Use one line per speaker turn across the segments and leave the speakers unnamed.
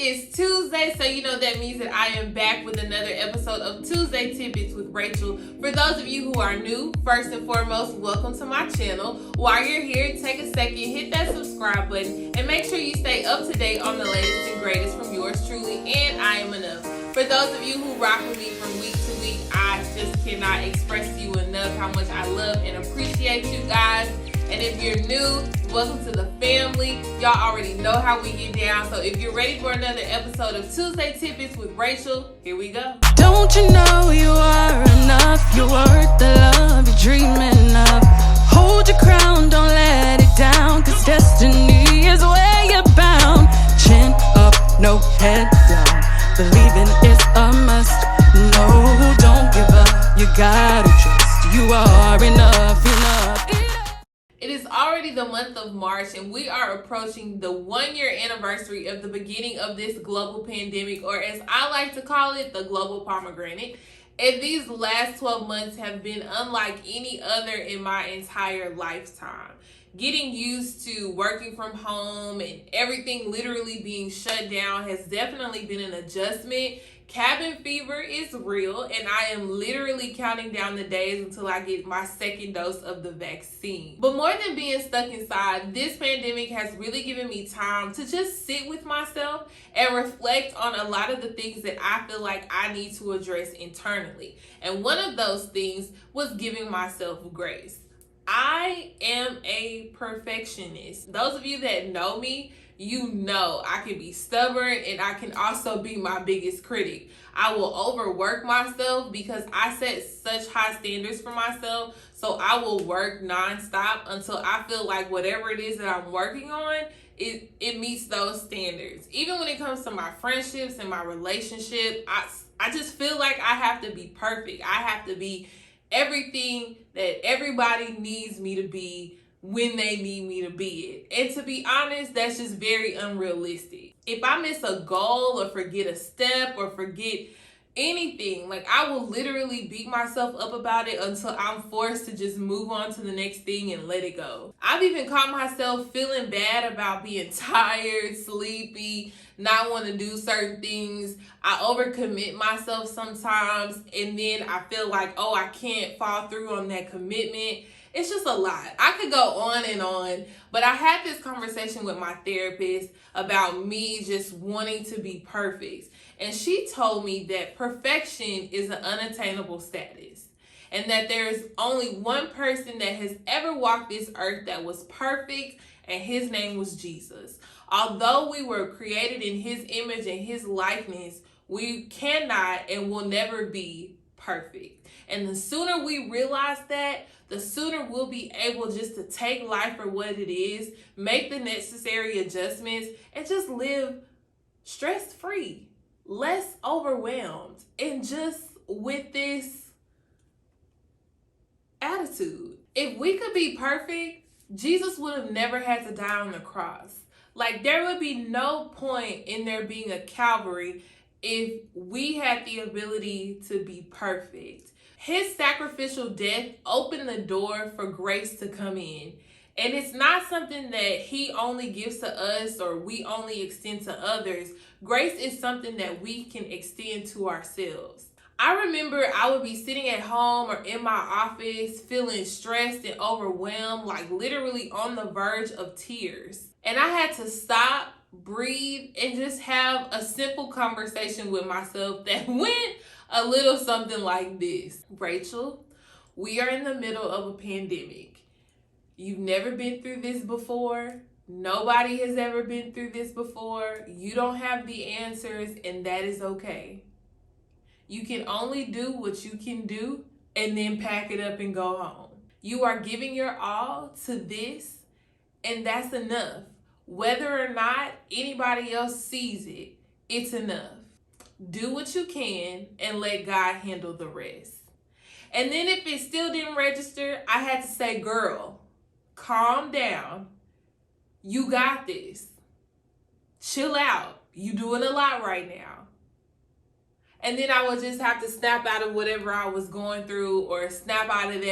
is Tuesday, so you know that means that I am back with another episode of Tuesday Tidbits with Rachel. For those of you who are new, first and foremost, welcome to my channel. While you're here, take a second, hit that subscribe button, and make sure you stay up to date on the latest and greatest from yours truly, and I Am Enough. For those of you who rock with me from week to week, I just cannot express to you enough how much I love and appreciate you guys. And if you're new, welcome to the family. Y'all already know how we get down. So if you're ready for another episode of Tuesday Tidbits with Rachel, here we go.
Don't you know you are enough? You're worth the love you're dreaming of. Hold your crown, don't let it down, 'cause destiny is where you're bound. Chin up, no head down. Believing is a must. No, don't give up. You gotta trust. You are enough, enough.
It is already the month of March, and we are approaching the 1-year anniversary of the beginning of this global pandemic, or as I like to call it, the global pomegranate. And these last 12 months have been unlike any other in my entire lifetime. Getting used to working from home and everything literally being shut down has definitely been an adjustment. Cabin fever is real, and I am literally counting down the days until I get my second dose of the vaccine. But more than being stuck inside, this pandemic has really given me time to just sit with myself and reflect on a lot of the things that I feel like I need to address internally. And one of those things was giving myself grace. I am a perfectionist. Those of you that know me, you know I can be stubborn, and I can also be my biggest critic. I will overwork myself because I set such high standards for myself. So I will work nonstop until I feel like whatever it is that I'm working on, it meets those standards. Even when it comes to my friendships and my relationship, I just feel like I have to be perfect. I have to be everything that everybody needs me to be when they need me to be it. And to be honest, that's just very unrealistic. If I miss a goal or forget a step or forget anything, like I will literally beat myself up about it until I'm forced to just move on to the next thing and let it go. I've even caught myself feeling bad about being tired, sleepy, not want to do certain things. I overcommit myself sometimes, and then I feel like, oh, I can't follow through on that commitment. It's just a lot. I could go on and on, but I had this conversation with my therapist about me just wanting to be perfect. And she told me that perfection is an unattainable status, and that there's only one person that has ever walked this earth that was perfect, and his name was Jesus. Although we were created in his image and his likeness, we cannot and will never be perfect. And the sooner we realize that, the sooner we'll be able just to take life for what it is, make the necessary adjustments, and just live stress-free, less overwhelmed, and just with this attitude. If we could be perfect, Jesus would have never had to die on the cross. Like, there would be no point in there being a Calvary if we had the ability to be perfect. His sacrificial death opened the door for grace to come in. And it's not something that he only gives to us or we only extend to others. Grace is something that we can extend to ourselves. I remember I would be sitting at home or in my office feeling stressed and overwhelmed, like literally on the verge of tears. And I had to stop, breathe, and just have a simple conversation with myself that went a little something like this. Rachel, we are in the middle of a pandemic. You've never been through this before. Nobody has ever been through this before. You don't have the answers, and that is okay. You can only do what you can do and then pack it up and go home. You are giving your all to this, and that's enough. Whether or not anybody else sees it, it's enough. Do what you can and let God handle the rest. And then if it still didn't register, I had to say, girl, calm down. You got this. Chill out. You doing a lot right now. And then I would just have to snap out of whatever I was going through, or snap out of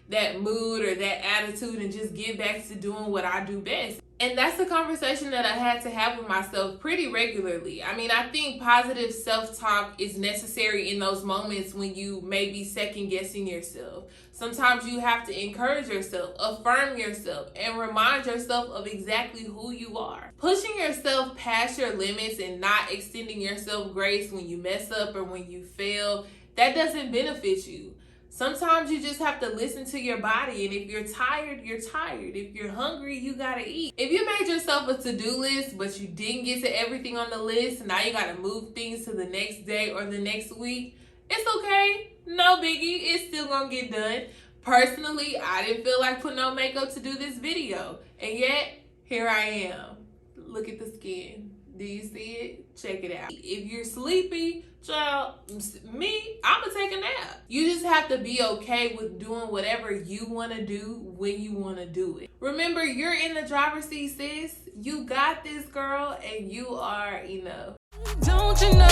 that mood or that attitude, and just get back to doing what I do best. And that's a conversation that I had to have with myself pretty regularly. I mean, I think positive self-talk is necessary in those moments when you may be second-guessing yourself. Sometimes you have to encourage yourself, affirm yourself, and remind yourself of exactly who you are. Pushing yourself past your limits and not extending yourself grace when you mess up or when you fail, that doesn't benefit you. Sometimes you just have to listen to your body, and if you're tired, you're tired. If you're hungry, you gotta eat. If you made yourself a to-do list, but you didn't get to everything on the list, now you gotta move things to the next day or the next week, it's okay. No biggie. It's still gonna get done. Personally, I didn't feel like putting on makeup to do this video, and yet, here I am. Look at the skin. Do you see it? Check it out. If you're sleepy, child, I'ma take a nap. You just have to be okay with doing whatever you want to do when you want to do it. Remember, you're in the driver's seat, sis. You got this, girl, and you are enough.
Don't you know